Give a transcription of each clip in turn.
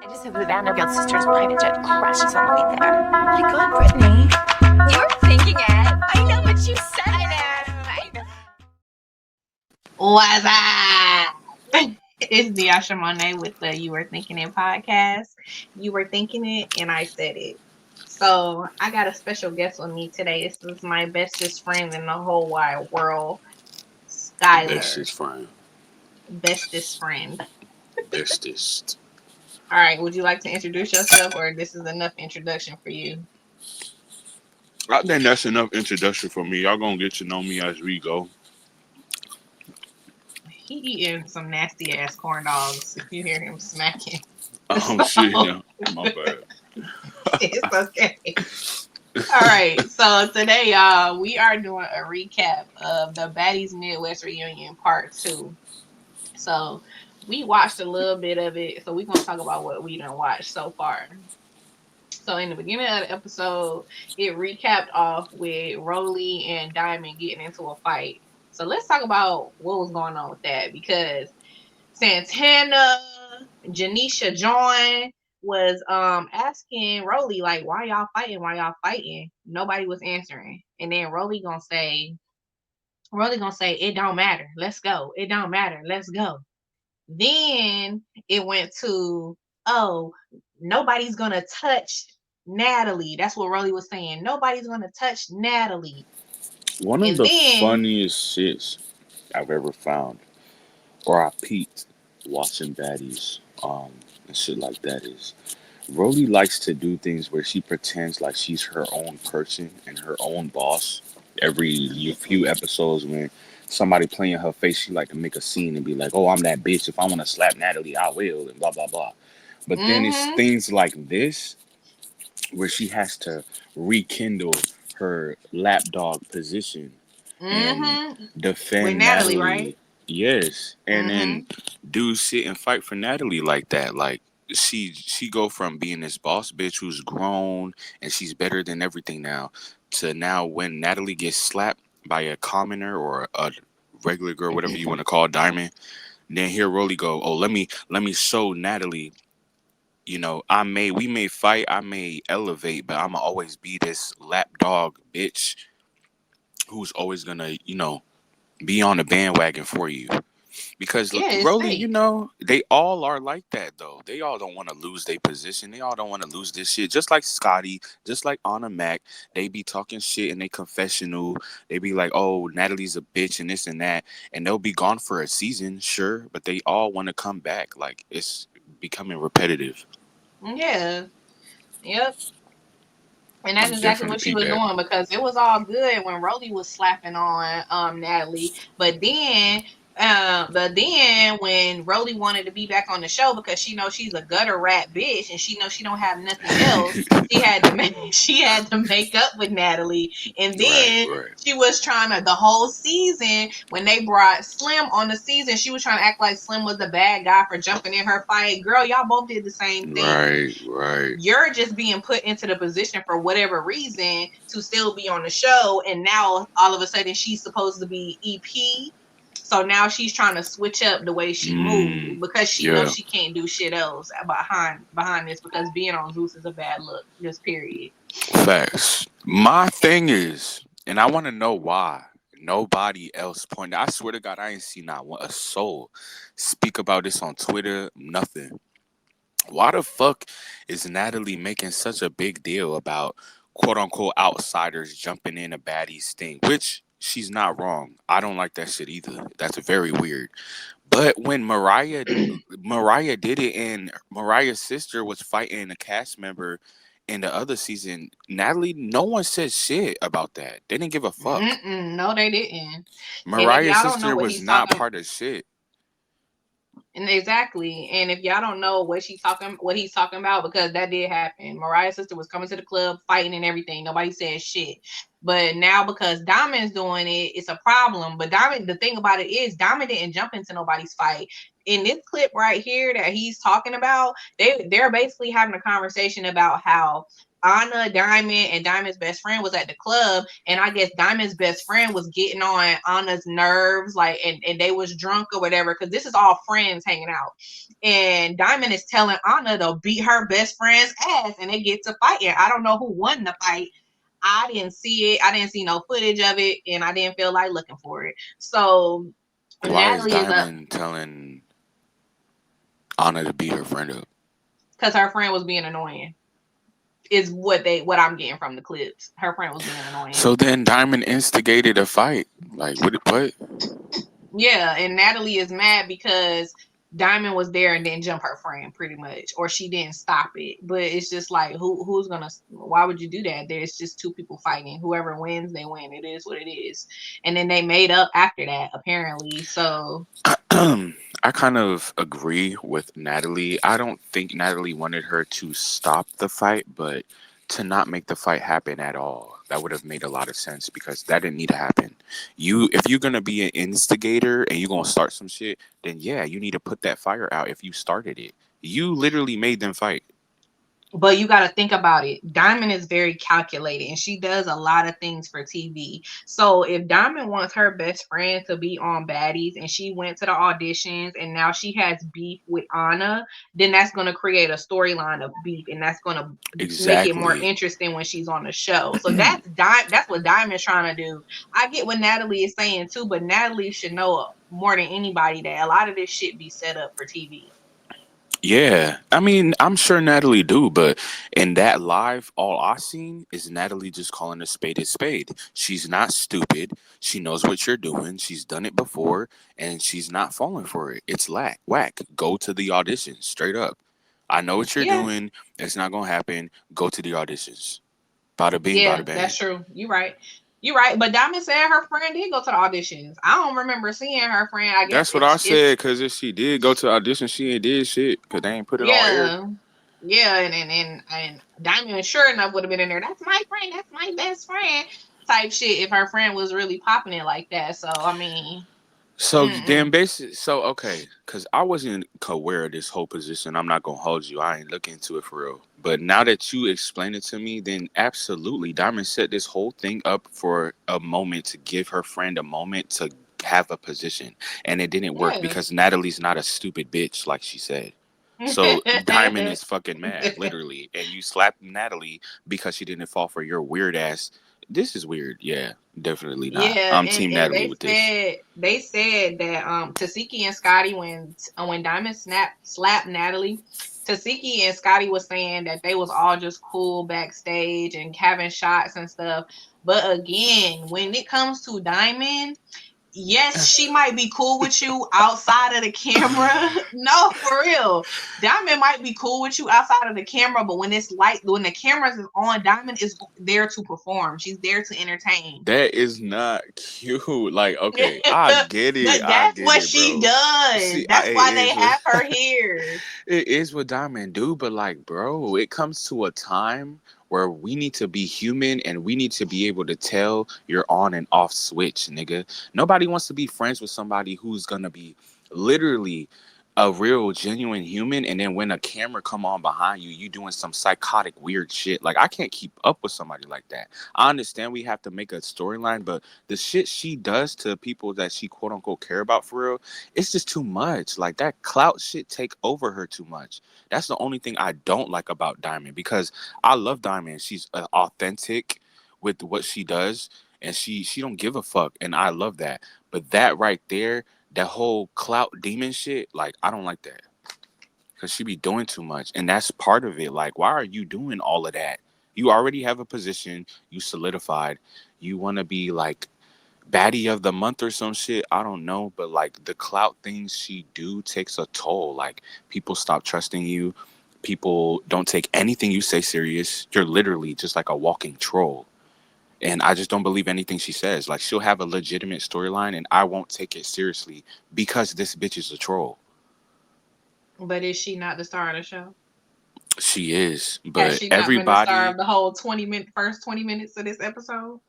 I just hope the Vanderbilt sisters' private jet crashes on the way there. My God, Brittany. You were thinking it. I know, but you said it. What's up? It's Diasha Monet with the You Were Thinking It podcast. You were thinking it, and I said it. So I got a special guest with me today. This is my bestest friend in the whole wide world, Skylar. Bestest friend. Bestest friend. Bestest. All right, would you like to introduce yourself, or this is enough introduction for you? I think that's enough introduction for me. Y'all gonna get to know me as we go. He eating some nasty ass corn dogs. If you hear him smacking, Oh so shit, yeah. My bad. it's okay. All right, so today, y'all, we are doing a recap of the Baddies Midwest Reunion Part 2. So we watched a little bit of it, so we're going to talk about what we done watched so far. So in the beginning of the episode, it recapped off with Rolly and Diamond getting into a fight. So let's talk about what was going on with that, because Santana, Janisha Joy was asking Rolly, like, why y'all fighting? Why y'all fighting? Nobody was answering. And then Rolly gonna say, it don't matter. Let's go. It don't matter. Let's go. Then it went to, oh, nobody's gonna touch Natalie. That's what Rolly was saying. Nobody's gonna touch Natalie. One of And the then, funniest shits I've ever found, or I peeped watching baddies, and shit like that is Rhodey likes to do things where she pretends like she's her own person and her own boss. Every few episodes when somebody playing her face, she like to make a scene and be like, "Oh, I'm that bitch. If I want to slap Natalie, I will," and blah blah blah. But then it's mm-hmm, things like this where she has to rekindle her lapdog position and mm-hmm, with defend Natalie, right? Natalie. Yes, and then Mm-hmm. do sit and fight for Natalie like that. Like she go from being this boss bitch who's grown and she's better than everything now to now when Natalie gets slapped by a commoner or a regular girl, whatever you want to call Diamond. Then here Rolly go, oh let me show Natalie, we may fight, I may elevate, but I'ma always be this lapdog bitch who's always gonna, be on the bandwagon for you. Because Yeah, it's Rolly, fake. they all are like that though. They all don't want to lose their position. They all don't want to lose this shit. Just like Scotty, just like Anna Mac, they be talking shit in their confessional. They be like, "Oh, Natalie's a bitch and this and that," and they'll be gone for a season, sure, but they all want to come back. Like it's becoming repetitive. Yeah. Yep. And that's I'm exactly definitely what she peep was that. doing, because it was all good when Rolly was slapping on Natalie. But then when Rolly wanted to be back on the show because she knows she's a gutter rat bitch and she knows she don't have nothing else, she had to make up with Natalie. And Right, then right. she was trying to, the whole season when they brought Slim on the season, she was trying to act like Slim was the bad guy for jumping in her fight. Girl, y'all both did the same thing. Right, right. You're just being put into the position for whatever reason to still be on the show, and now all of a sudden she's supposed to be EP. So now she's trying to switch up the way she moves Mm, because she knows yeah, she can't do shit else behind this, because being on Zeus is a bad look. Just period. facts. My thing is, and I want to know why nobody else pointed. I swear to God, I ain't seen not one a soul speak about this on Twitter. Nothing. Why the fuck is Natalie making such a big deal about quote unquote outsiders jumping in a baddie's thing? Which she's not wrong. I don't like that shit either. That's very weird. But when Mariah did it and Mariah's sister was fighting a cast member in the other season, Natalie, no one said shit about that. They didn't give a fuck. Mm-mm, no, they didn't. And if Mariah's y'all don't know sister what was he's not talking part of shit. And exactly. And if y'all don't know what he's talking about, because that did happen. Mariah's sister was coming to the club fighting and everything. Nobody said shit. But now because Diamond's doing it, it's a problem. But Diamond, the thing about it is Diamond didn't jump into nobody's fight. in this clip right here that he's talking about, they're basically having a conversation about how Anna, Diamond, and Diamond's best friend was at the club, and I guess Diamond's best friend was getting on Anna's nerves, like, and they was drunk or whatever, because this is all friends hanging out. And Diamond is telling Anna to beat her best friend's ass, and they get to fighting. I don't know who won the fight. I didn't see it. I didn't see no footage of it, and I didn't feel like looking for it. So Why is Natalie is up Diamond telling Anna to beat her friend up? because her friend was being annoying. Is what I'm getting from the clips. Her friend was being annoying. So then Diamond instigated a fight. Like what? What? Yeah, and Natalie is mad because Diamond was there and didn't jump her friend, pretty much, or she didn't stop it. But it's just like, who's gonna? Why would you do that? There's just two people fighting. Whoever wins, they win. It is what it is. And then they made up after that, apparently. So I kind of agree with Natalie. I don't think Natalie wanted her to stop the fight, but to not make the fight happen at all. That would have made a lot of sense because that didn't need to happen. If you're gonna be an instigator and you're gonna start some shit, then yeah, you need to put that fire out if you started it. You literally made them fight. but you got to think about it. Diamond is very calculated and she does a lot of things for TV. So if Diamond wants her best friend to be on Baddies and she went to the auditions and now she has beef with Anna, then that's going to create a storyline of beef and that's going to make it more Exactly. interesting when she's on the show. So that's what Diamond's trying to do. I get what Natalie is saying too, but Natalie should know more than anybody that a lot of this shit be set up for TV. Yeah, I mean, I'm sure Natalie do, but in that live, all I seen is Natalie just calling a spade. She's not stupid. She knows what you're doing. She's done it before, and she's not falling for it. It's whack. Go to the audition, straight up. I know what you're Yeah. doing. It's not gonna happen. Go to the auditions. Bada bing, Yeah, bada bang. that's true. You're right. You're right. But Diamond said her friend did go to the auditions. I don't remember seeing her friend. I guess That's what I it's said. Cause if she did go to audition, she ain't did shit. Cause they ain't put it on air. yeah. Yeah, and Diamond sure enough would have been in there. That's my friend, that's my best friend type shit if her friend was really popping it like that. So I mean, So then, mm-mm. basic. So okay, because I wasn't aware of this whole position. I'm not gonna hold you. I ain't looking into it for real. But now that you explain it to me, then absolutely, Diamond set this whole thing up for a moment to give her friend a moment to have a position, and it didn't work Yeah. because Natalie's not a stupid bitch like she said. So Diamond is fucking mad, literally, and you slapped Natalie because she didn't fall for your weird ass. This is weird. Yeah, definitely not. Yeah, I'm and Team and Natalie with this. they said that Tasiki and Scotty when Diamond slapped Natalie, Tasiki and Scotty was saying that they was all just cool backstage and having shots and stuff. But again, when it comes to Diamond, yes, she might be cool with you outside of the camera. No, for real. Diamond might be cool with you outside of the camera, but when the cameras is on, Diamond is there to perform. She's there to entertain. That is not cute. Like, okay, I get But it. I that's get what it, she bro. does. See, That's it why they is what have her here. it is what Diamond do, but like, bro, it comes to a time where we need to be human and we need to be able to tell your on and off switch, nigga. Nobody wants to be friends with somebody who's gonna be literally a real genuine human and then when a camera come on behind you, you doing some psychotic weird shit. Like I can't keep up with somebody like that. I understand we have to make a storyline, but the shit she does to people that she quote unquote care about for real, it's just too much. Like that clout shit take over her too much. That's the only thing I don't like about Diamond because I love Diamond. She's authentic with what she does and she don't give a fuck and I love that. But that right there, that whole clout demon shit, like I don't like that because she be doing too much, and that's part of it. Like, why are you doing all of that? You already have a position, you solidified. You want to be like baddie of the month or some shit. I don't know, but like the clout things she do takes a toll. Like people stop trusting you. People don't take anything you say serious. You're literally just like a walking troll. And I just don't believe anything she says. Like she'll have a legitimate storyline and I won't take it seriously because this bitch is a troll. But is she not the star of the show? She is. Has But she not been the star everybody of the whole 20 minutes of this episode?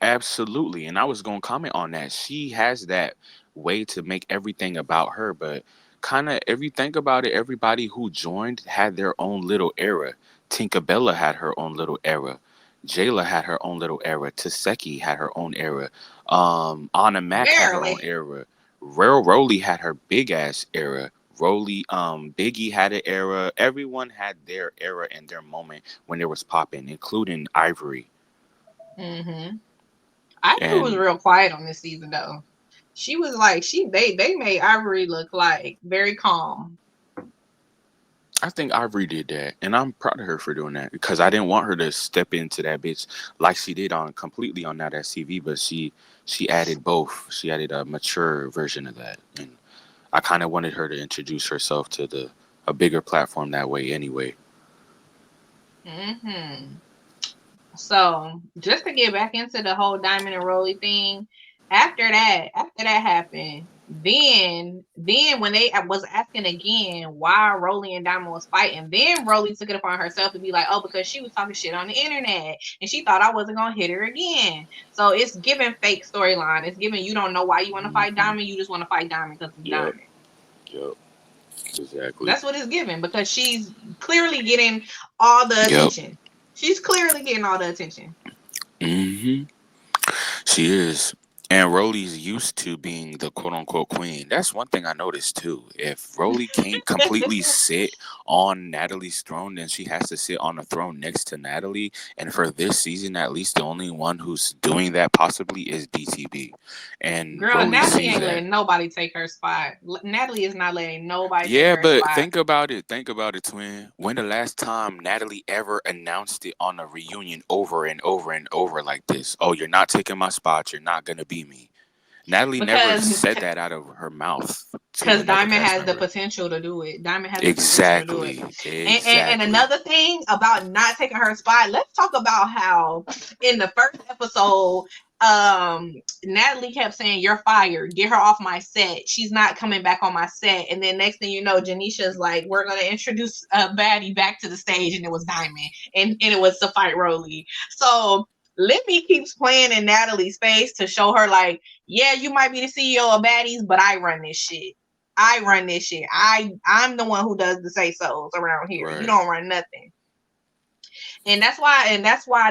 absolutely. And I was gonna comment on that. She has that way to make everything about her, but kind of, if you think about it, everybody who joined had their own little era. Tinkerbella had her own little era. Jayla had her own little era. Taseki had her own era. Anna Mac had her own Barely. era. Rare Roly had her big ass era. Roly, Biggie had an era. Everyone had their era and their moment when it was popping, including Ivory. Mm-hmm. Ivory was And real quiet on this season though. She was like they made Ivory look like very calm. I think Ivory did that, and I'm proud of her for doing that because I didn't want her to step into that bitch like she did on completely on that SCV, but she added both. She added a mature version of that, and I kind of wanted her to introduce herself to the a bigger platform that way anyway. Mm-hmm. So just to get back into the whole Diamond and Rolly thing, after that happened, then when they was asking again why Rolly and Diamond was fighting, then Rolly took it upon herself to be like, oh, because she was talking shit on the internet and she thought I wasn't gonna hit her again. So it's giving fake storyline. It's giving you don't know why you want to fight Hmm. Diamond, you just want to fight Diamond because it's Yep, Diamond. yep, exactly. That's what it's giving because she's clearly getting all the Yep. attention. She's clearly getting all the attention. Hmm. She is. And Rolly's used to being the quote unquote queen. That's one thing I noticed too. If Rolly can't completely sit on Natalie's throne, then she has to sit on the throne next to Natalie. And for this season, at least the only one who's doing that possibly is BTB. And Girl, Rolly Natalie sees ain't that. letting nobody take her spot. Natalie is not letting nobody take Yeah, her but spot. think about it. Think about it, twin. When the last time Natalie ever announced it on a reunion over and over and over like this? Oh, you're not taking my spot. You're not gonna be me. Natalie never Because said that out of her mouth to because another Diamond cast has the member. potential to do it. Diamond has the potential to do it. Exactly. And Exactly. another thing about not taking her spot, let's talk about how in the first episode, Natalie kept saying, "You're fired. Get her off my set. She's not coming back on my set." And then next thing you know, Janisha's like, "We're gonna introduce Baddie back to the stage," and it was Diamond, and it was to fight Rolly. So Libby keeps playing in Natalie's face to show her like, yeah, you might be the CEO of Baddies, but I run this shit. I run this shit. I'm the one who does the say so's around here. You Right. don't run nothing. And that's why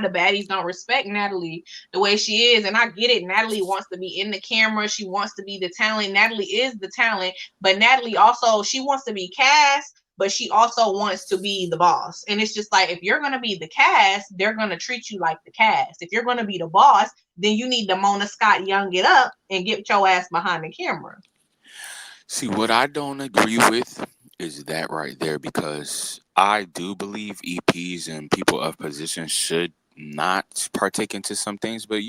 the baddies don't respect Natalie the way she is. And I get it. Natalie wants to be in the camera. She wants to be the talent. Natalie is the talent, but Natalie also she wants to be cast, but she also wants to be the boss. And it's just like if you're gonna be the cast, they're gonna treat you like the cast. If you're gonna be the boss, then you need to Mona Scott Young it up and get your ass behind the camera. See, what I don't agree with is that right there because I do believe EPs and people of position should not partake into some things, but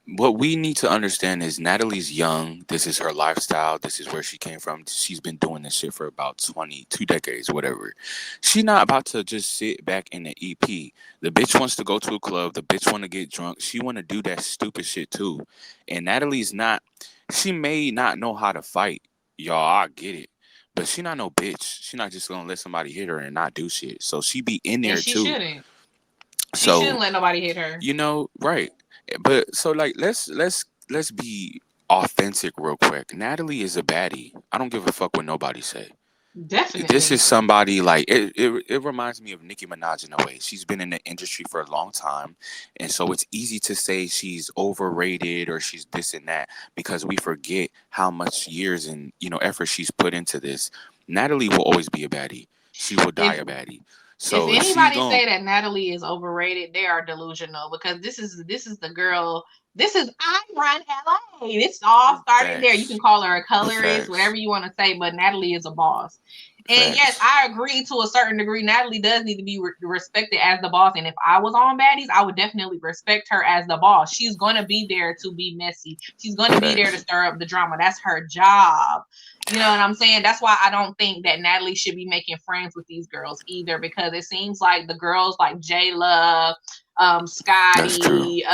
what we need to understand is Natalie's young. This is her lifestyle. This is where she came from. She's been doing this shit for about 22 decades, whatever. She not about to just sit back in the EP. The bitch wants to go to a club. The bitch want to get drunk. She want to do that stupid shit too. And Natalie's not, she may not know how to fight. Y'all, I get it. But she not no bitch. She not just gonna let somebody hit her and not do shit. So she be in And there she too. shouldn't. She shouldn't So let nobody hit her. right. But so like let's be authentic real quick. Natalie is a baddie. I don't give a fuck what nobody say. This is Definitely. somebody like it reminds me of Nicki Minaj in a way. She's been in the industry for a long time, and so it's easy to say she's overrated or she's this and that because we forget how much years and effort she's put into this. Natalie will always be a baddie. She will die If a baddie. if So if she's anybody going say that Natalie is overrated, they are delusional because this is the girl. This is I run LA. This all started there. You can facts, call her a colorist, facts, whatever you want to say, but Natalie is a boss. And yes, facts. I agree to a certain degree. Natalie does need to be respected as the boss. And if I was on Baddies, I would definitely respect her as the boss. She's going to be there to be messy. She's going to be there to Facts. stir up the drama. That's her job. You know what I'm saying? That's why I don't think that Natalie should be making friends with these girls either, because it seems like the girls like J Love, That's true. Scotty,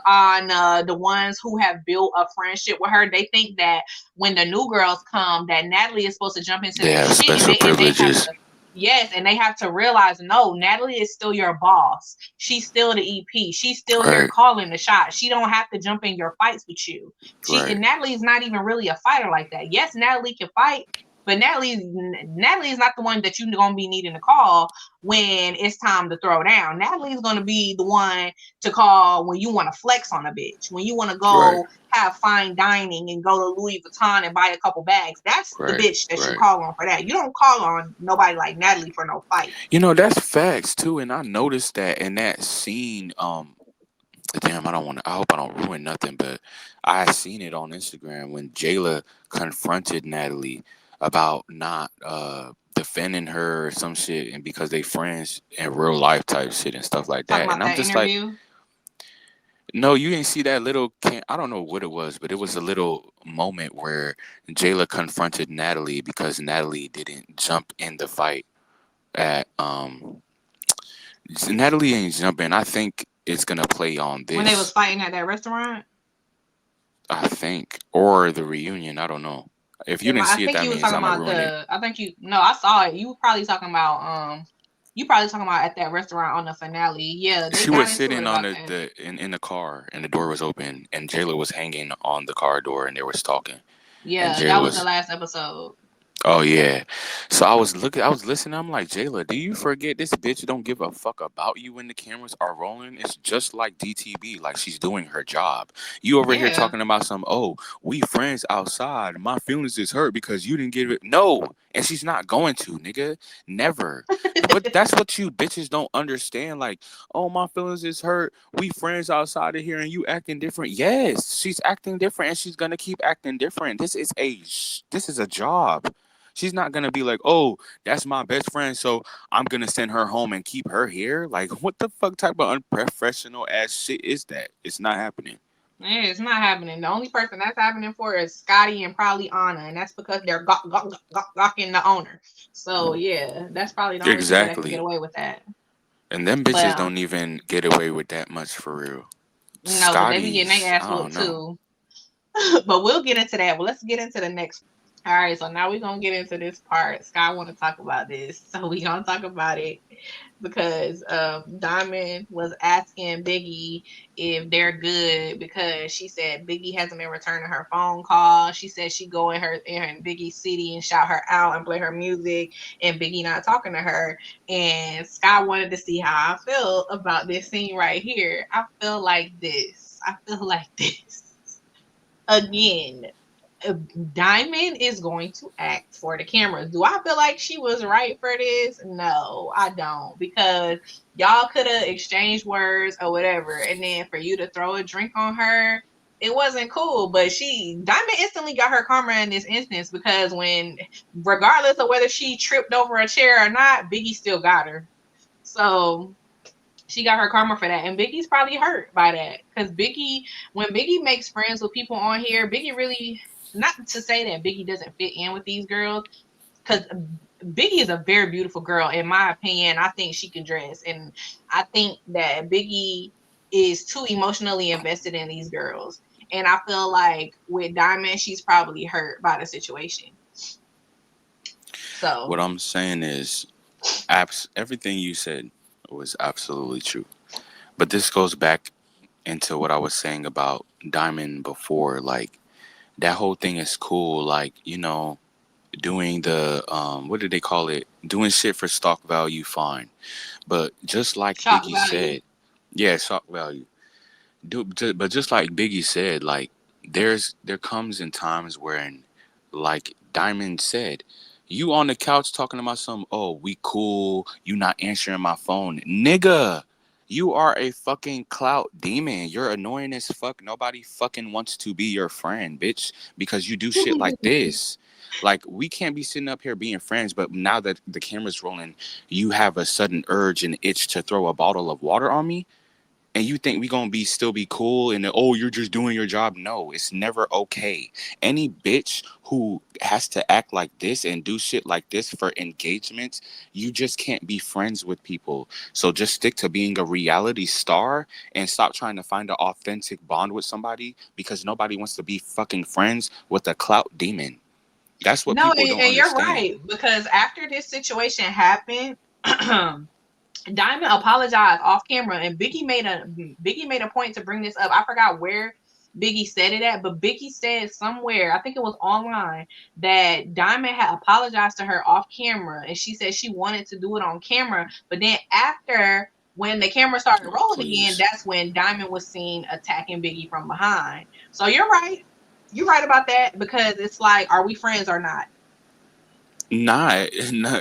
Anna, the ones who have built a friendship with her, they think that when the new girls come, that Natalie is supposed to jump into They their have shit, and special they have privileges. to. Yes, and they have to realize no, Natalie is still your boss. She's still the EP. She's still here Right. calling the shots. She don't have to jump in your fights with you. Right. And Natalie's not even really a fighter like that. Yes, Natalie can fight, But Natalie is not the one that you're gonna be needing to call when it's time to throw down. Natalie's gonna be the one to call when you want to flex on a bitch, when you want to Right, go have fine dining and go to Louis Vuitton and buy a couple bags. That's the right, bitch that you right. call on for that. You don't call on nobody like Natalie for no fight. That's facts too, and I noticed that in that scene. Damn, I don't want to. I hope I don't ruin nothing, but I seen it on Instagram when Jayla confronted Natalie about not defending her or some shit, and because they friends in real life type shit and stuff like Talking that. And about I'm that just like, interview. no, you didn't see that little. I don't know what it was, but it was a little moment where Jayla confronted Natalie because Natalie didn't jump in the fight at Natalie ain't jumping. I think it's gonna play on When they was this. fighting at that restaurant. I think, or the reunion. I don't know. If you didn't I see it, think that you was means talking I'm gonna about ruin it. the. I think you. No, I saw it. You were probably talking about You probably talking about at that restaurant on the finale. Yeah, they She got was into it sitting on about that. in the car, and the door was open, and Jayla was hanging on the car door, and they was talking, and Yeah, that Jayla was the was. last episode. Oh yeah. So I was listening, I'm like, Jayla, do you forget this bitch don't give a fuck about you when the cameras are rolling? It's just like DTB, like she's doing her job. You over here Yeah. talking about some, oh, we friends outside. My feelings is hurt because you didn't give it. No. And she's not going to, nigga. Never. But that's what you bitches don't understand. Like, oh, my feelings is hurt. We friends outside of here and you acting different. Yes, she's acting different and she's gonna keep acting different. This is a job. She's not gonna be like, oh, that's my best friend, so I'm gonna send her home and keep her here. Like, what the fuck type of unprofessional ass shit is that? It's not happening. Yeah, it's not happening. The only person that's happening for is Scotty and probably Anna, and that's because they're gawking the owner. So yeah, that's probably the only people that can get Exactly. away with that. And them But bitches don't even get away with that much for real. no, because they be getting Scotty's, their ass I don't whooped know. too. But we'll get into that. Well, let's get into the next. All right, so now we're gonna get into this part. Sky want to talk about this, so we gonna talk about it because Diamond was asking Biggie if they're good because she said Biggie hasn't been returning her phone call. She said she go in Biggie's city and shout her out and play her music, and Biggie not talking to her. And Sky wanted to see how I feel about this scene right here. I feel like this. I feel like this again. Diamond is going to act for the cameras. Do I feel like she was right for this? No, I don't. Because y'all could have exchanged words or whatever. And then for you to throw a drink on her, it wasn't cool. But Diamond instantly got her karma in this instance because regardless of whether she tripped over a chair or not, Biggie still got her. So she got her karma for that. And Biggie's probably hurt by that. Because when Biggie makes friends with people on here, Biggie really, not to say that Biggie doesn't fit in with these girls, because Biggie is a very beautiful girl, in my opinion. I think she can dress. And I think that Biggie is too emotionally invested in these girls. And I feel like with Diamond, she's probably hurt by the situation. So, What I'm saying is, everything you said was absolutely true. But this goes back into what I was saying about Diamond before. Like, that whole thing is cool. Like, doing the what did they call it? Doing shit for stock value, fine. But just like shock Biggie value. said, yeah, stock value. But just like Biggie said, like there comes in times wherein, like Diamond said, you on the couch talking about some, oh, we cool, you not answering my phone, nigga. You are a fucking clout demon. You're annoying as fuck. Nobody fucking wants to be your friend, bitch, because you do shit like this. Like, we can't be sitting up here being friends, but now that the camera's rolling, you have a sudden urge and itch to throw a bottle of water on me, and you think we gonna be still be cool and oh, you're just doing your job. No, it's never okay. Any bitch who has to act like this and do shit like this for engagements, you just can't be friends with people. So just stick to being a reality star and stop trying to find an authentic bond with somebody because nobody wants to be fucking friends with a clout demon. That's what No, people don't and you're understand. right. Because after this situation happened, Diamond apologized off camera, and Biggie made a point to bring this up. I forgot where Biggie said it at, but Biggie said somewhere, I think it was online, that Diamond had apologized to her off camera, and she said she wanted to do it on camera, but then after when the camera started Oh, rolling again, please. that's when Diamond was seen attacking Biggie from behind. So you're right. You're right about that because it's like, are we friends or not? Not,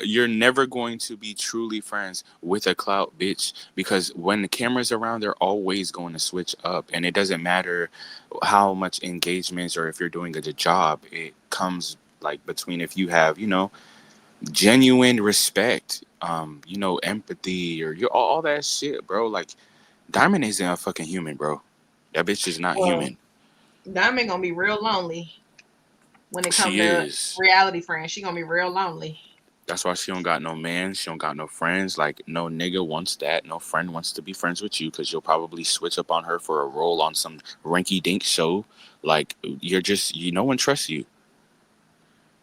you're never going to be truly friends with a clout bitch because when the camera's around, they're always going to switch up, and it doesn't matter how much engagements or if you're doing a good job. It comes like between if you have, genuine respect, empathy, or all that shit, bro. Like Diamond isn't a fucking human, bro. That bitch is not Well, human. Diamond gonna be real lonely when it come She to is. reality friends. She gonna be real lonely. That's why she don't got no man. She don't got no friends. Like no nigga wants that. No friend wants to be friends with you because you'll probably switch up on her for a role on some rinky dink show. Like no one trusts you.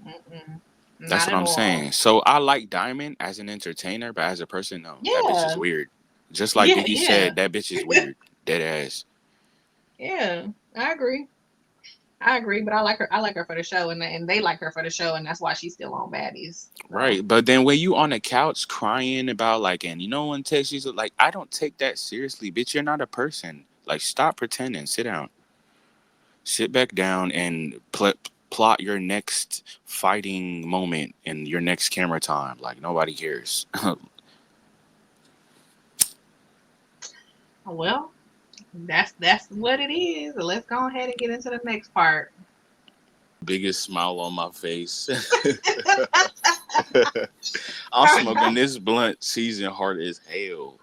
Mm-mm. That's Not what at I'm all. saying. So I like Diamond as an entertainer, but as a person, no, that bitch is Yeah, weird. Just like yeah, Biggie yeah, said, that bitch is weird. Dead ass. yeah. I agree. I agree, but I like her. I like her for the show, and they like her for the show, and that's why she's still on Baddies. So Right, but then when you on the couch crying about like, and no one takes you, like, I don't take that seriously, bitch. You're not a person. Like, stop pretending. Sit down, sit back down, and plot your next fighting moment and your next camera time. Like nobody cares. well, that's what it is. Let's go ahead and get into the next part. Biggest smile on my face. I'm smoking this blunt, seasoned hard as hell.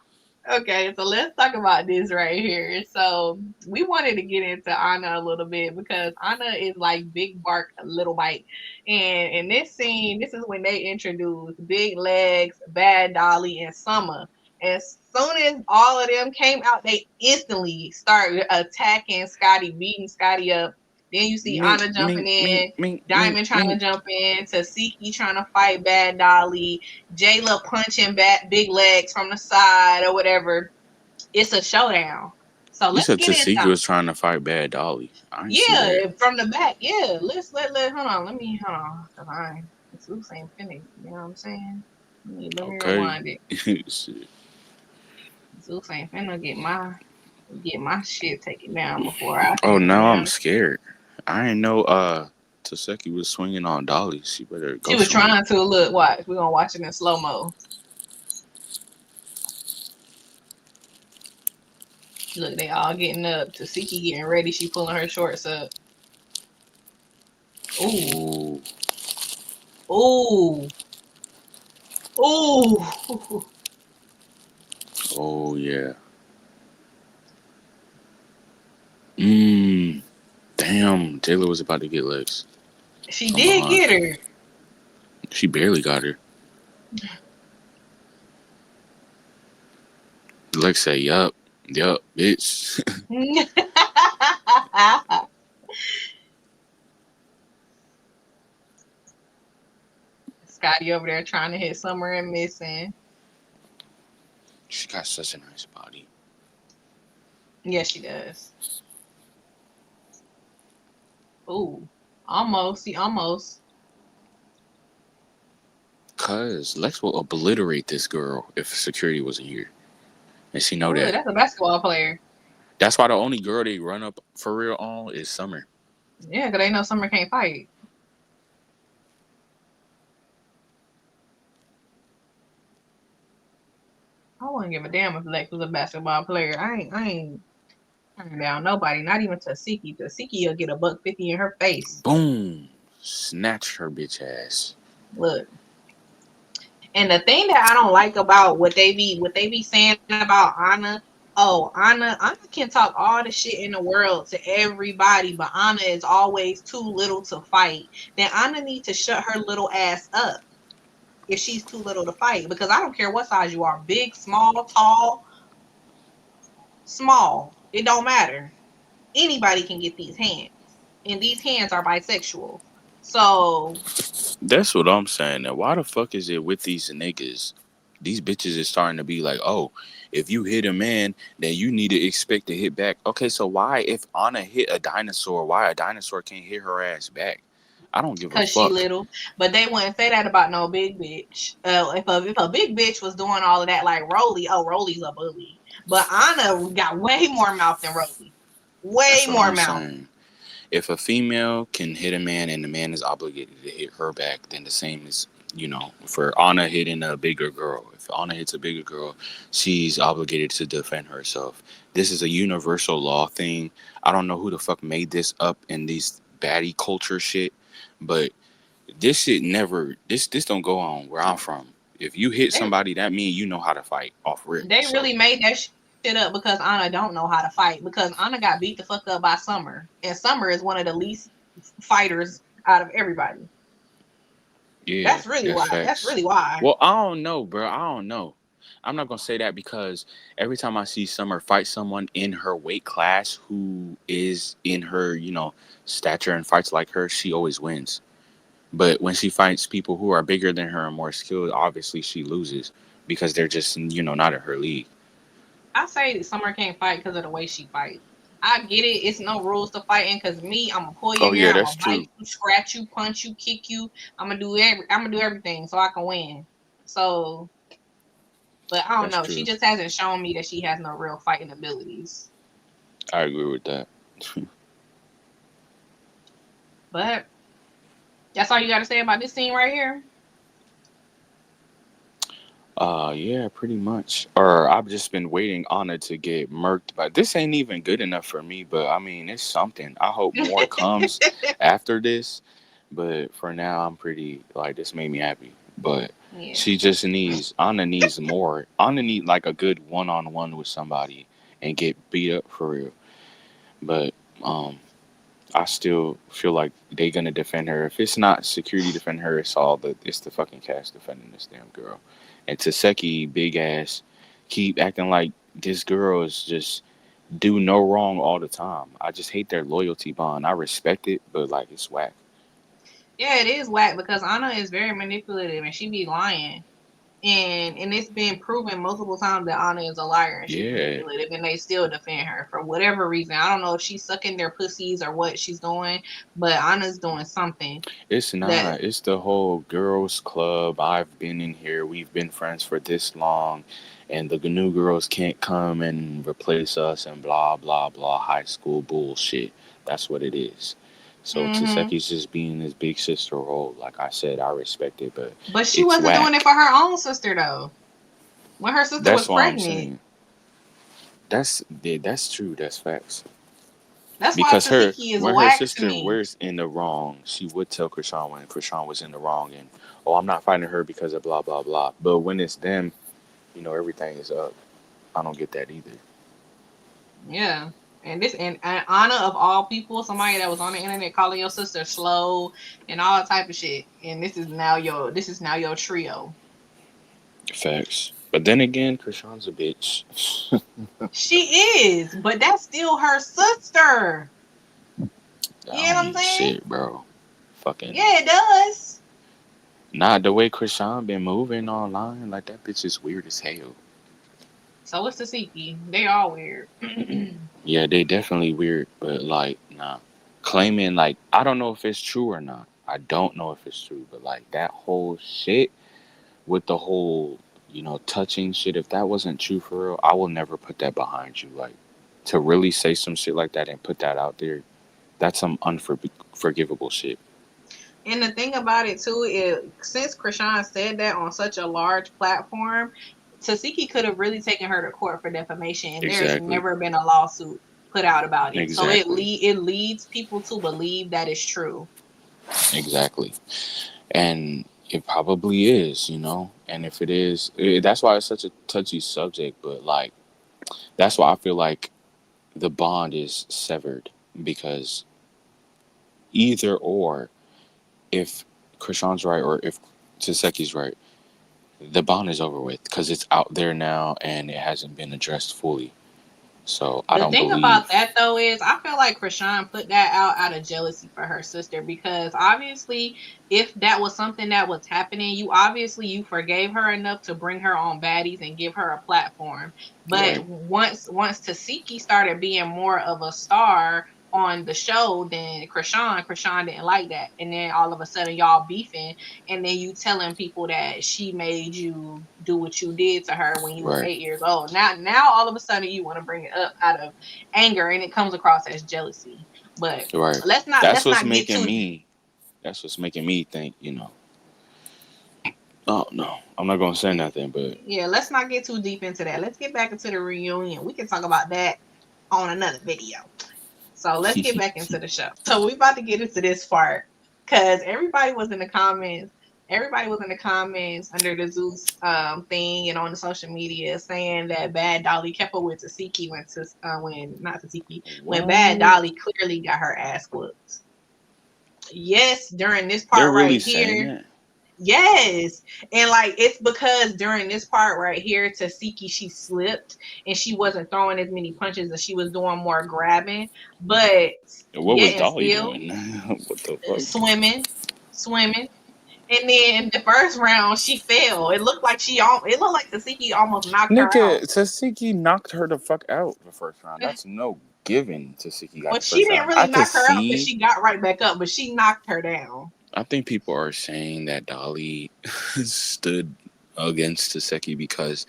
Okay, so let's talk about this right here. So we wanted to get into Anna a little bit because Anna is like big bark, little bite. And in this scene, this is when they introduced Big Legs, Bad Dolly, and Summer. As soon as all of them came out, they instantly started attacking Scotty, beating Scotty up. Then you see Mink, Anna jumping mink, mink, in, mink, mink, Diamond trying to mink. jump in, Tasiki trying to fight Bad Dolly, Jayla punching back Big Legs from the side or whatever. It's a showdown. So You let's said get Tasiki into was trying to fight Bad Dolly. I didn't see that. yeah from the back. Yeah, let hold on. Hold on. Cause this loose ain't finished. You know what I'm saying? Let me Okay. rewind it. Shit. Zeus ain't finna get my shit taken down before I Oh, turn now I'm around. scared. I didn't know Taseki was swinging on Dolly. She better She go was swing. trying to look. Watch. We're gonna watch it in slow mo. Look, they all getting up. Tasiki getting ready. She pulling her shorts up. Ooh, Ooh. ooh, ooh. Oh, yeah. Mmm. Damn. Taylor was about to get Lex She from did behind. get her. She barely got her. Lex said, yup. Yup, bitch. Scotty over there trying to hit Summer and missing. She got such a nice body. Yes, she does. Ooh, almost. He almost. Cause Lex will obliterate this girl if security wasn't here. And she know Ooh, that. that's a basketball player. That's why the only girl they run up for real on is Summer. Yeah, because they know Summer can't fight. I wouldn't give a damn if Lex was a basketball player. I ain't turning down nobody, not even Tasiki. Tasiki will get a buck 50 in her face. Boom. Snatch her bitch ass. Look. And the thing that I don't like about what they be saying about Anna, oh, Anna can talk all the shit in the world to everybody, but Anna is always too little to fight. Then Anna need to shut her little ass up if she's too little to fight. Because I don't care what size you are, big, small, tall, small. It don't matter. Anybody can get these hands. And these hands are bisexual. So That's what I'm saying. Now, why the fuck is it with these niggas? these bitches is starting to be like, oh, if you hit a man, then you need to expect to hit back. Okay, so why if Anna hit a dinosaur, why a dinosaur can't hit her ass back? I don't give a Cause she fuck. little, but they wouldn't say that about no big bitch. If a big bitch was doing all of that like Rolly, oh Rolly's a bully. But Anna got way more mouth than Rolly, way That's what more I'm mouth. saying. If a female can hit a man and the man is obligated to hit her back, then the same is, for Anna hitting a bigger girl. If Anna hits a bigger girl, she's obligated to defend herself. This is a universal law thing. I don't know who the fuck made this up in these baddie culture shit, but this shit never this don't go on where I'm from. If you hit They somebody, that means you know how to fight off rip. they So really made that shit up because Anna don't know how to fight. Because Anna got beat the fuck up by Summer, and Summer is one of the least fighters out of everybody. yeah, That's really that's why. That's facts. really why. Well, I don't know, bro. I don't know. I'm not gonna say that because every time I see Summer fight someone in her weight class who is in her, stature and fights like her, she always wins. But when she fights people who are bigger than her and more skilled, obviously she loses because they're just, not in her league. I say that Summer can't fight because of the way she fights. I get it. It's no rules to fighting. Cause me, I'm gonna pull Oh your hair. yeah, I'm that's gonna bite true. you, scratch you, punch you, kick you. I'm gonna do everything so I can win. So, but I don't That's know. She true. just hasn't shown me that she has no real fighting abilities. I agree with that. But that's all you got to say about this scene right here. Yeah, pretty much. Or I've just been waiting on it to get murked, but this ain't even good enough for me. But I mean, it's something. I hope more comes after this. But for now, I'm pretty like this made me happy. But Yeah. she just needs Anna needs more. Anna need like a good one on one with somebody and get beat up for real. But um, I still feel like they gonna defend her. If it's not security defend her, it's the fucking cast defending this damn girl. And Taseki, big ass, keep acting like this girl is just do no wrong all the time. I just hate their loyalty bond. I respect it, but like it's whack. Yeah, it is whack because Anna is very manipulative and she be lying. And it's been proven multiple times that Anna is a liar and she's Yeah, manipulative, and they still defend her for whatever reason. I don't know if she's sucking their pussies or what she's doing, but Anna's doing something it's that. not. It's the whole girls' club. I've been in here. We've been friends for this long, and the new girls can't come and replace us and blah blah blah. High school bullshit. That's what it is. So Hmm. Taseki's just being his big sister role. Like I said, I respect it, but But she it's wasn't doing it whack. for her own sister though. When her sister was That's what I'm pregnant, saying. That's true. That's facts. that's why Because her Tasiki is when her whack to sister me. was in the wrong, she would tell Krishan when Krishan was in the wrong, and oh, I'm not fighting her because of blah blah blah. But when it's them, everything is up. I don't get that either. Yeah. And Anna of all people, somebody that was on the internet calling your sister slow and all type of shit. And this is now your trio. Facts. But then again, Krishan's a bitch. She is, but that's still her sister. I You know don't what I'm mean saying? shit, bro. Fucking Yeah, it does. not the way Krishan been moving online. Like that bitch is weird as hell. So it's Tasiki. They all weird. Yeah, they definitely weird, but like, nah. Claiming like I don't know if it's true or not. I don't know if it's true, but like that whole shit with the whole, touching shit, if that wasn't true for real, I will never put that behind you. Like to really say some shit like that and put that out there, that's some unforgivable shit. And the thing about it too is, since Krishan said that on such a large platform, Tasiki could have really taken her to court for defamation, and there's Exactly. never been a lawsuit put out about it. So Exactly. it leads people to believe that it's true. Exactly. And it probably is, And if it is, that's why it's such a touchy subject, but like that's why I feel like the bond is severed because either or if Krishan's right or if Taseki's right, the bond is over with because it's out there now and it hasn't been addressed fully. So I The don't thing about believe. that though is I feel like Krishan put that out of jealousy for her sister because obviously if that was something that was happening, you forgave her enough to bring her on Baddies and give her a platform. But Right, once Tasiki started being more of a star on the show than Krishan didn't like that. And then all of a sudden y'all beefing and then you telling people that she made you do what you did to her when you was right, 8 years old. Now all of a sudden you want to bring it up out of anger and it comes across as jealousy. But right. let's not That's let's what's not get making too me. That's what's making me think. Oh no, I'm not gonna say nothing. But yeah, let's not get too deep into that. Let's get back into the reunion. We can talk about that on another video. So let's get back into the show. So we about to get into this part because everybody was in the comments. Everybody was in the comments under the Zeus thing and on the social media saying that Bad Dolly kept up with Tasiki when not Tasiki when Bad what? Dolly clearly got her ass whooped. Yes, during this They're part really right saying here. that? Yes. And like it's because during this part right here, Tasiki she slipped and she wasn't throwing as many punches and she was doing more grabbing. But What was yet and Dolly still doing? What the fuck? swimming, swimming. And then the first round she fell. It looked like Tasiki almost knocked her Nigga, out. Tasiki knocked her the fuck out the first round. That's no given. Tasiki got Well, the she first didn't round. really knock her out because she got right back up, but she knocked her down. I think people are saying that Dolly stood against Taseki because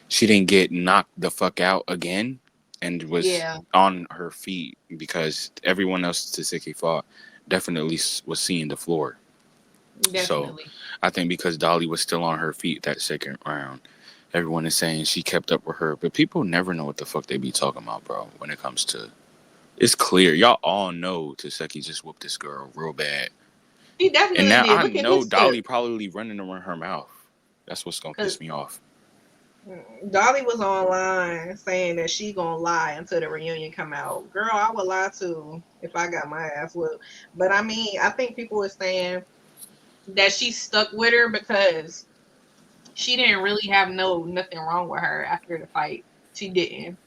she didn't get knocked the fuck out again and was Yeah, on her feet because everyone else Taseki fought definitely was seeing the floor. So definitely. I think because Dolly was still on her feet that second round, everyone is saying she kept up with her. But people never know what the fuck they be talking about, bro, when it comes to. It's clear. Y'all all know Taseki just whooped this girl real bad. She And definitely now did. I Look at know this clip. Dolly probably running around her mouth. That's what's gonna Cause piss me off. Dolly was online saying that she gonna lie until the reunion come out. Girl, I would lie too if I got my ass whooped. But I mean, I think people were saying that she stuck with her because she didn't really have nothing wrong with her after the fight. She didn't.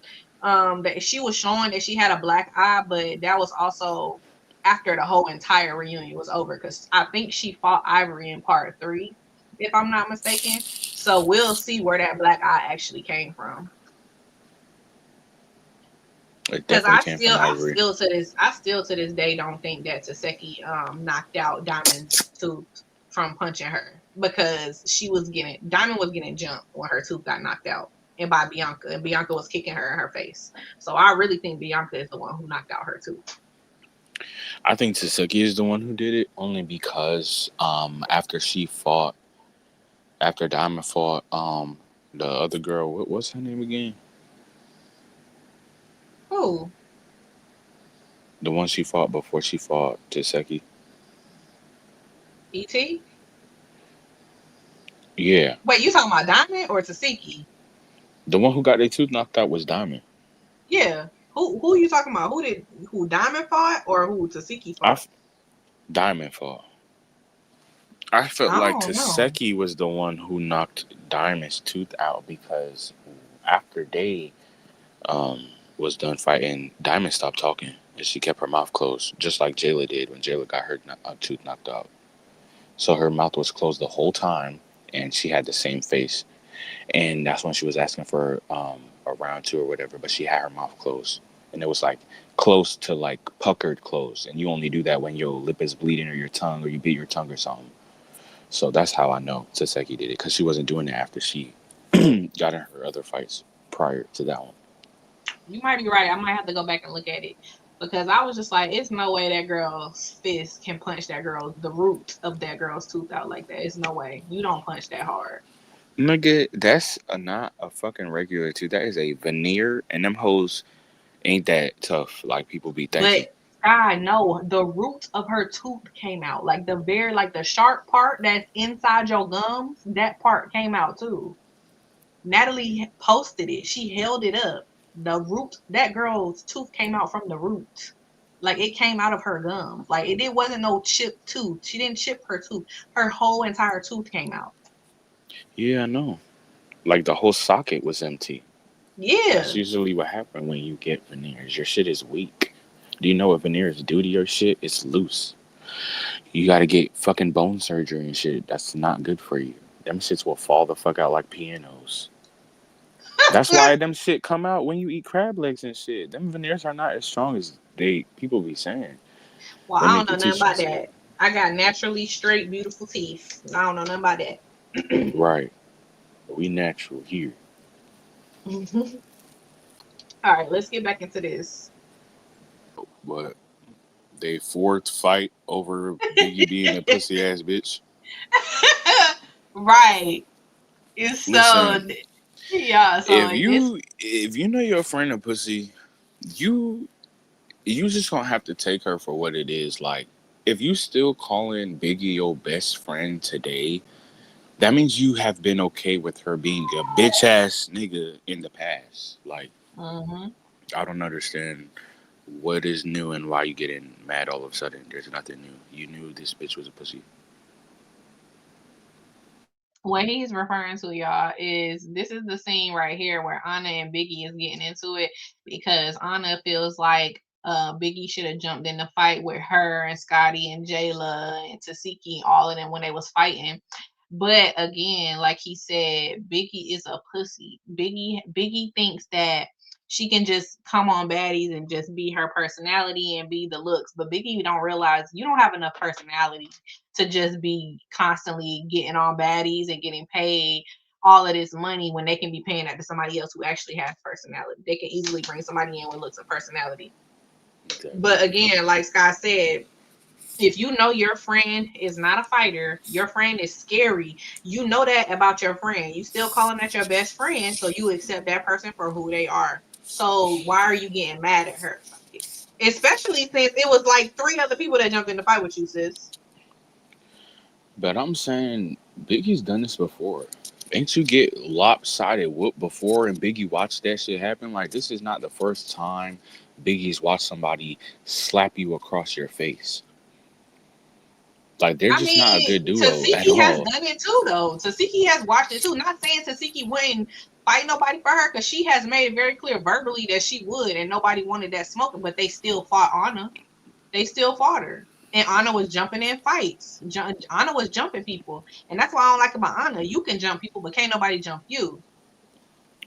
That she was showing that she had a black eye, but that was also after the whole entire reunion was over because I think she fought Ivory in part 3, if I'm not mistaken. So we'll see where that black eye actually came from. It Because definitely came from Ivory. I still to this day don't think that Taseki knocked out Diamond's tooth from punching her because Diamond was getting jumped when her tooth got knocked out and by Bianca and Bianca was kicking her in her face. So I really think Bianca is the one who knocked out her tooth. I think Taseki is the one who did it only because after Diamond fought the other girl, what's her name again? Who? The one she fought before she fought Taseki. ET? Yeah. Wait, you talking about Diamond or Taseki? The one who got their tooth knocked out was Diamond. Yeah. Who you talking about? Who Diamond fought or who Taseki I fought? Diamond fought. I felt I like don't know. Taseki was the one who knocked Diamond's tooth out because after they um, was done fighting, Diamond stopped talking and she kept her mouth closed, just like Jayla did when Jayla got her tooth knocked out. So her mouth was closed the whole time, and she had the same face. And that's when she was asking for a round two or whatever, but she had her mouth closed, and it was like close to like puckered closed, and you only do that when your lip is bleeding or your tongue or you bit your tongue or something. So that's how I know Saseki did it because she wasn't doing it after she got in her other fights prior to that one. You might be right. I might have to go back and look at it because I was just like, it's no way that girl's fist can punch the root of that girl's tooth out like that. It's no way. You don't punch that hard. Nigga, that's not a fucking regular tooth. That is a veneer, and them hoes ain't that tough like people be But thinking. God, no, the root of her tooth came out. Like the sharp part that's inside your gums, that part came out too. Natalie posted it. She held it up. The root, that girl's tooth came out from the root. Like it came out of her gums. Like it wasn't no chipped tooth. She didn't chip her tooth. Her whole entire tooth came out. Yeah, I know. Like the whole socket was empty. Yeah. That's usually what happens when you get veneers. Your shit is weak. Do you know what veneers do to your shit? It's loose. You gotta get fucking bone surgery and shit. That's not good for you. Them shits will fall the fuck out like pianos. That's why them shit come out when you eat crab legs and shit. Them veneers are not as strong as they people be saying. Well, They I make don't the know nothing teeth about sensitive. that. I got naturally straight, beautiful teeth. I don't know nothing about that. Right. We natural here. All right, let's get back into this. But they fourth fight over Biggie being a pussy ass bitch. Right. It's so Listen, yeah. So if like this. you know your friend a pussy, you you just gonna have to take her for what it is. Like, if you still calling Biggie your best friend today, that means you have been okay with her being a bitch ass nigga in the past. Like, Mhm. I don't understand what is new and why you getting mad all of a sudden. There's nothing new. You knew this bitch was a pussy. What he's referring to, y'all, is this is the scene right here where Anna and Biggie is getting into it because Anna feels like Biggie should have jumped in the fight with her and Scotty and Jayla and Tasiki, all of them when they was fighting. But again, like he said, Biggie is a pussy. Biggie thinks that she can just come on Baddies and just be her personality and be the looks. But Biggie don't realize you don't have enough personality to just be constantly getting on Baddies and getting paid all of this money when they can be paying that to somebody else who actually has personality. They can easily bring somebody in with looks and personality. Exactly. But again, like Scott said, if you know your friend is not a fighter, your friend is scary, you know that about your friend. You still calling that your best friend, so you accept that person for who they are. So why are you getting mad at her? Especially since it was like three other people that jumped in the fight with you, sis. But I'm saying Biggie's done this before. Ain't you get lopsided whoop before and Biggie watched that shit happen? Like, this is not the first time Biggie's watched somebody slap you across your face. Like, they're I just not a mean, good duo at Tasiki has all. done it too, though. Tasiki has watched it too. Not saying Tasiki wouldn't fight nobody for her, because she has made it very clear verbally that she would, and nobody wanted that smoking, but they still fought Anna. They still fought her. And Anna was jumping in fights. Anna was jumping people. And that's what I don't like about Anna. You can jump people, but can't nobody jump you.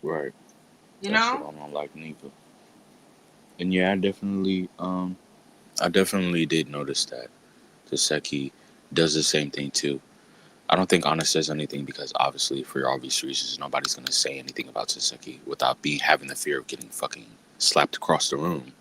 Right. You That's what know? I don't like neither. And yeah, I definitely did notice that. Taseki does the same thing too. I don't think Anna says anything because obviously, for obvious reasons, nobody's gonna say anything about Taseki without being having the fear of getting fucking slapped across the room.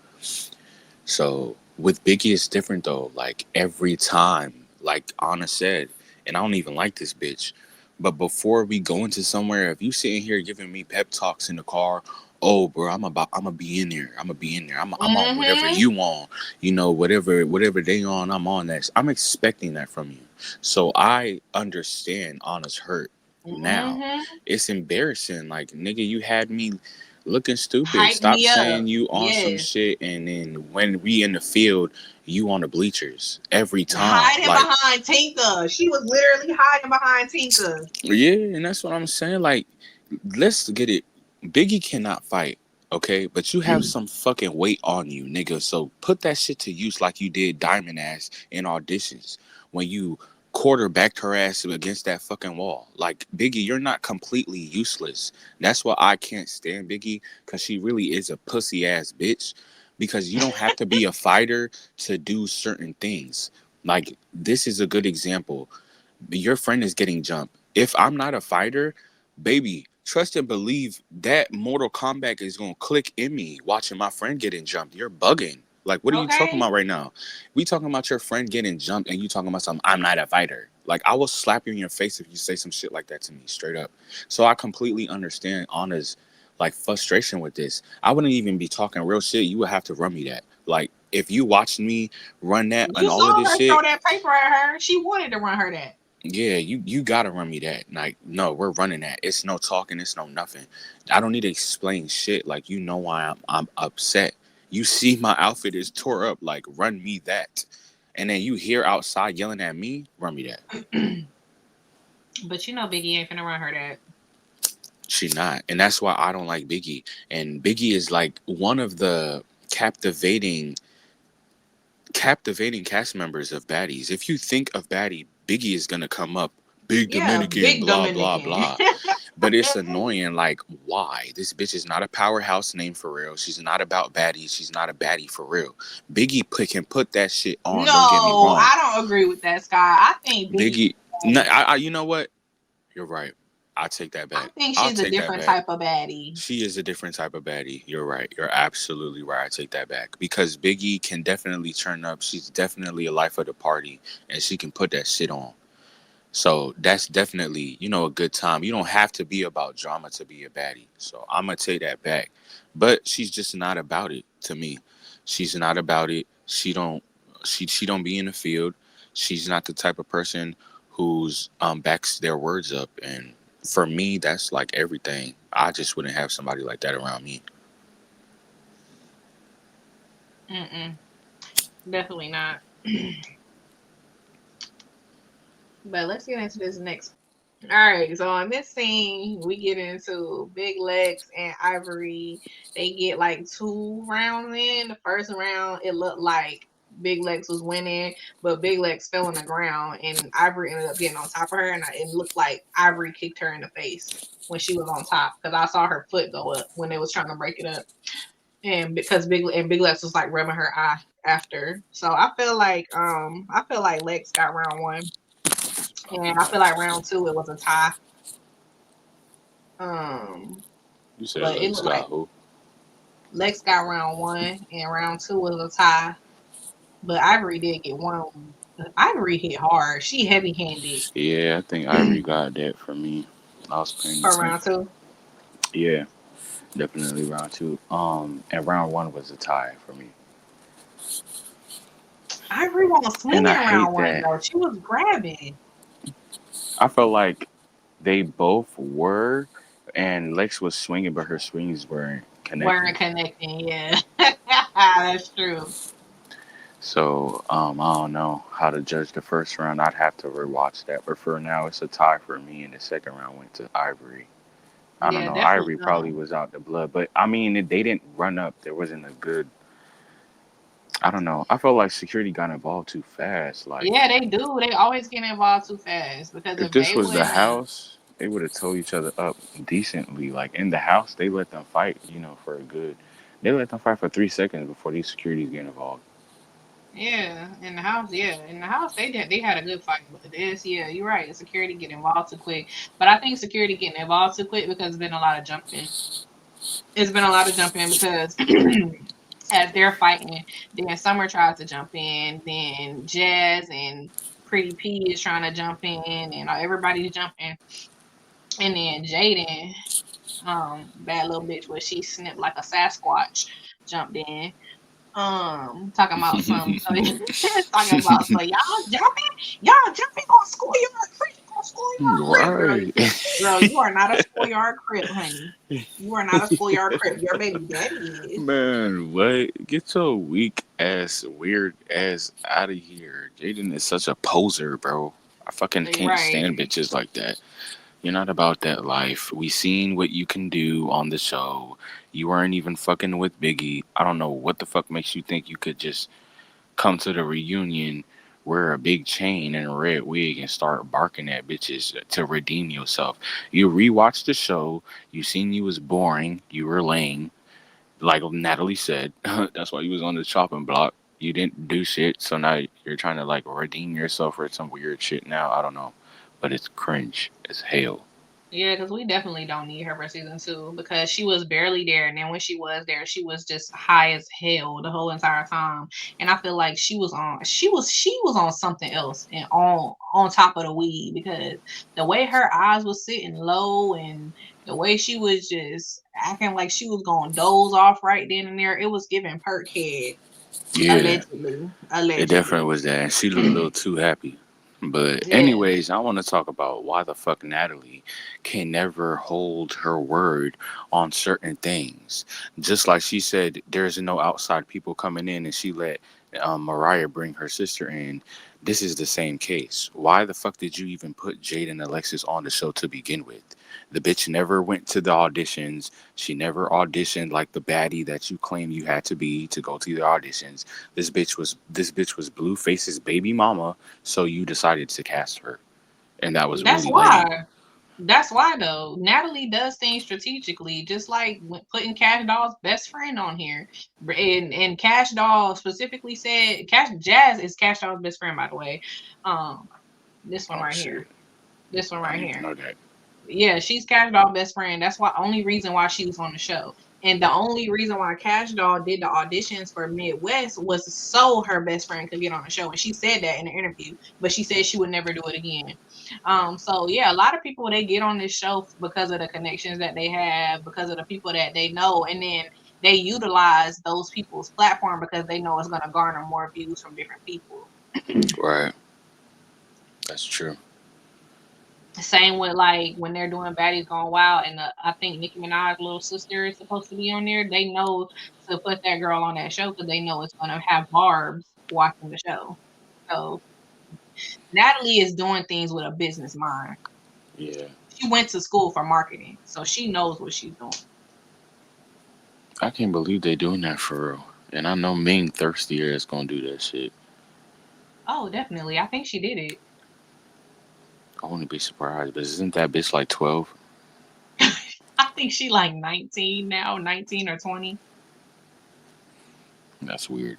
So with Biggie, it's different though. Like every time, like Anna said, and I don't even like this bitch. But before we go into somewhere, if you sitting here giving me pep talks in the car, oh bro, I'm gonna be in there. I'm gonna be in there. I'm on whatever Mm-hmm. you on. You know, whatever they on, I'm on that. I'm expecting that from you. So I understand Anna's hurt now. Mm-hmm. It's embarrassing. Like nigga, you had me looking stupid. Hype Stop me up. saying you on some Yes. shit, and then when we in the field, you on the bleachers every time. Hiding Like, behind Tinka. She was literally hiding behind Tinka. yeah, and that's what I'm saying. Like, let's get it. Biggie cannot fight, okay? But you have some fucking weight on you, nigga. So put that shit to use like you did Diamond ass in auditions when you quarterbacked her ass against that fucking wall. Like, Biggie, you're not completely useless. That's why I can't stand Biggie, because she really is a pussy ass bitch. Because you don't have to be a fighter to do certain things. Like, this is a good example. Your friend is getting jumped. If I'm not a fighter, baby, trust and believe that Mortal Kombat is gonna click in me watching my friend getting jumped. You're bugging. Like, what are you talking Okay. about right now? We talking about your friend getting jumped, and you talking about something. I'm not a fighter. Like, I will slap you in your face if you say some shit like that to me, straight up. So I completely understand Anna's like frustration with this. I wouldn't even be talking real shit. You would have to run me that. Like, if you watched me run that and You all of saw this her throw shit, that paper at her. She wanted to run her that. yeah, you gotta run me that. Like, no, we're running that. It's no talking. It's no nothing. I don't need to explain shit. Like, you know why I'm upset. You see my outfit is tore up. Like, run me that. And then you hear outside yelling at me. Run me that. But you know Biggie ain't finna run her that. She not, and that's why I don't like Biggie. And Biggie is like one of the captivating captivating cast members of Baddies. If you think of Baddie, Biggie is gonna come up. Big Yeah, Dominican, big blah blah Dominican. blah. But it's annoying. Like, why? This bitch is not a powerhouse name for real. She's not about baddies. She's not a baddie for real. Can put that shit on. Don't get me No, wrong. I don't agree with that, Sky. I think Biggie. Biggie. No, you know what? You're right. I take that I back. think I'll she's a take that different back. type of baddie. She is a different type of baddie. You're right. You're absolutely right. I take that back because Biggie can definitely turn up. She's definitely a life of the party, and she can put that shit on. So that's definitely, a good time. You don't have to be about drama to be a baddie. So I'm gonna take that back. But she's just not about it to me. She's not about it. She don't be in the field. She's not the type of person who's backs their words up. And for me, that's like everything. I just wouldn't have somebody like that around me. Mm-mm, definitely not. But let's get into this next. All right, so on this scene, we get into Big Lex and Ivory. They get like 2 rounds in. The first round, it looked like Big Lex was winning, but Big Lex fell on the ground, and Ivory ended up getting on top of her, and it looked like Ivory kicked her in the face when she was on top because I saw her foot go up when they was trying to break it up, and because Big Lex was like rubbing her eye after. So I feel like Lex got round one, and I feel like round two it was a tie. Um, You said but it Lex looked got like who? Lex got round one and round two was a tie. But Ivory did get one. Ivory hit hard. She heavy handed Yeah, I think Ivory got that for me. I was paying for round attention. two. Yeah, definitely round two. And round one was a tie for me. Ivory wasn't And I swinging hate around one that. though. She was grabbing. I felt like they both were, and Lex was swinging, but her swings weren't Weren't connecting. connecting, yeah. That's true. So I don't know how to judge the first round. I'd have to rewatch that. But for now, it's a tie for me, and the second round went to Ivory. I don't Yeah, know. definitely. Ivory probably was out the blood, but I mean, they didn't run up. There wasn't a good. I don't know. I felt like security got involved too fast. Like, Yeah, they do. They always get involved too fast because if if this they was the wouldn't have, house, they would have towed each other up decently. Like in the house, they let them fight, for a good. They let them fight for 3 seconds before these securities get involved. yeah, in the house they had a good fight. But this, yeah, you're right. Security get involved too quick. But I think security getting involved too quick because there's been a lot of jumping. It's been a lot of jumping because as they're fighting, then Summer tries to jump in, then Jazz and Pretty P is trying to jump in, and everybody's jumping, and then Jaden, bad little bitch, where she snipped like a Sasquatch, jumped in. Talking about some, so talking about so y'all jumping on schoolyard crip, on schoolyard crip, Right. girl, you are not a schoolyard crip, honey. You are not a schoolyard crip. Your baby daddy is. Man, what? Get your weak ass, weird ass out of here. Jaden is such a poser, bro. I fucking can't Right. stand bitches like that. You're not about that life. We seen what you can do on the show. You weren't even fucking with Biggie. I don't know what the fuck makes you think you could just come to the reunion, wear a big chain and a red wig, and start barking at bitches to redeem yourself. You rewatched the show. You seen you was boring. You were lame. Like Natalie said, that's why you was on the chopping block. You didn't do shit, so now you're trying to like redeem yourself for some weird shit now. I don't know, but it's cringe as hell. Yeah, because we definitely don't need her for season two because she was barely there, and then when she was there, she was just high as hell the whole entire time. And I feel like she was on something else and on top of the weed because the way her eyes was sitting low and the way she was just acting like she was gonna doze off right then and there, it was giving perk head Yeah, allegedly, it definitely allegedly. was that. And she looked a little too happy. But Yeah, anyways, I want to talk about why the fuck Natalie can never hold her word on certain things. Just like she said, there's no outside people coming in, and she let Mariah bring her sister in. This is the same case. Why the fuck did you even put Jade and Alexis on the show to begin with? The bitch never went to the auditions. She never auditioned like the baddie that you claim you had to be to go to the auditions. This bitch was Blueface's baby mama, so you decided to cast her. And that was That's really lame. why. That's why though. Natalie does things strategically, just like putting Cash Doll's best friend on here. And Cash Doll specifically said Cash Jazz is Cash Doll's best friend, by the way. Um, this one Oh right shit. here. This one I right didn't even here. know that. Yeah, she's Cash Doll best friend. That's why only reason why she was on the show. And the only reason why Cash Doll did the auditions for Midwest was so her best friend could get on the show. And she said that in the interview, but she said she would never do it again. So yeah, a lot of people they get on this show because of the connections that they have, because of the people that they know, and then they utilize those people's platform because they know it's gonna garner more views from different people. Right. That's true. Same with like when they're doing Baddies Gone Wild, and I think Nicki Minaj's little sister is supposed to be on there. They know to put that girl on that show because they know it's gonna have barbs watching the show. So Natalie is doing things with a business mind. Yeah. She went to school for marketing, so she knows what she's doing. I can't believe they doing that for real. And I know Ming Thirstier is gonna do that shit. Oh, definitely. I think she did it. I wouldn't be surprised, but isn't that bitch like 12? I think she like 19 now, 19 or 20. That's weird.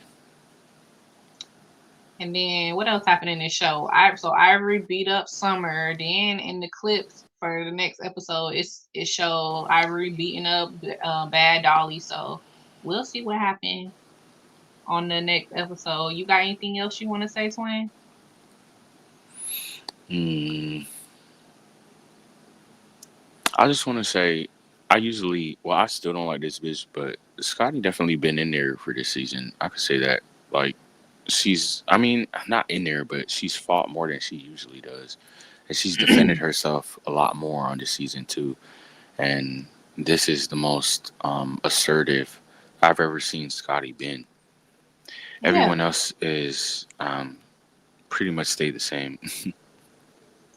And then what else happened in this show? Ivory beat up Summer. Then in the clips for the next episode, it showed Ivory beating up Bad Dolly. So we'll see what happened on the next episode. You got anything else you want to say, Twin? Hmm. I just want to say, I still don't like this bitch, but Scotty definitely been in there for this season. I could say that. Like, I mean, not in there, but she's fought more than she usually does. And she's defended herself a lot more on this season, too. And this is the most assertive I've ever seen Scotty been. Yeah, Everyone else is pretty much stayed the same.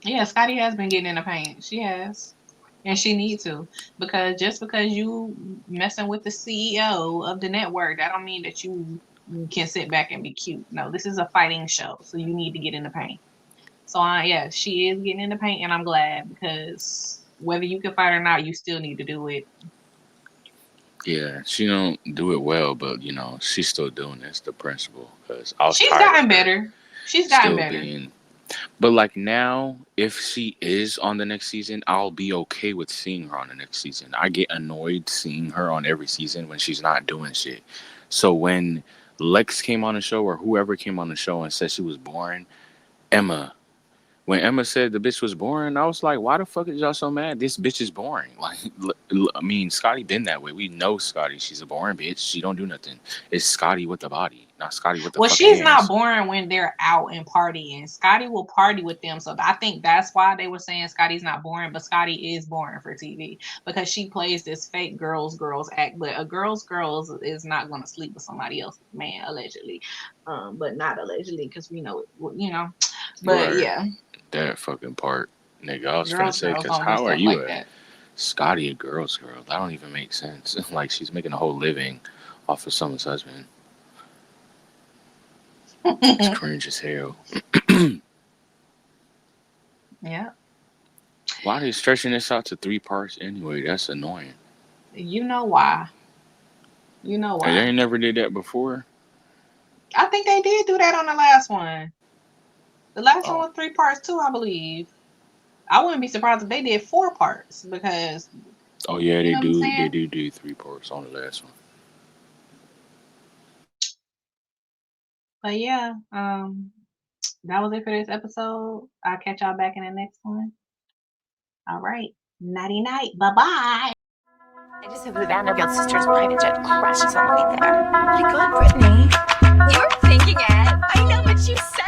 yeah. Scotty has been getting in the paint. She has. And she needs to, because just because you messing with the CEO of the network, that don't mean that you can sit back and be cute. No, this is a fighting show, so you need to get in the paint. So yeah, she is getting in the paint, and I'm glad because whether you can fight or not, you still need to do it. Yeah, she don't do it well, but she's still doing this. The principle, because I was She's tired of gotten her better. She's gotten still better. being. But like now, if she is on the next season, I'll be okay with seeing her on the next season. I get annoyed seeing her on every season when she's not doing shit. So when Lex came on the show or whoever came on the show and said she was boring, Emma. When Emma said the bitch was boring, I was like, why the fuck is y'all so mad? This bitch is boring. Like, I mean, Scotty been that way. We know Scotty. She's a boring bitch. She don't do nothing. It's Scotty with the body, not Scotty with the Well, fucking she's not hands. boring when they're out and partying. Scotty will party with them. So I think that's why they were saying Scotty's not boring, but Scotty is boring for TV because she plays this fake girls act. But a girls is not going to sleep with somebody else's man, allegedly. But not allegedly because we know, But Right. yeah, That fucking part. Nigga, I was finna girls say, because don't do how are stuff you like a that. Scotty a girl's girl? That don't even make sense. Like, she's making a whole living off of someone's husband. It's cringe as hell. Yeah. Why are they stretching this out to 3 parts anyway? That's annoying. You know why. You know And why. they never did that before? I think they did do that on the last one. The last one Oh. was 3 parts too, I believe. I wouldn't be surprised if they did 4 parts because Oh, yeah, you they know what I'm do. They saying? do 3 parts on the last one. But yeah, that was it for this episode. I'll catch y'all back in the next one. All right. Nighty night. Bye bye. I just hope the Vanderbilt sisters private jet crashes on the way there. My God, Brittany, you're thinking it. I know what you said.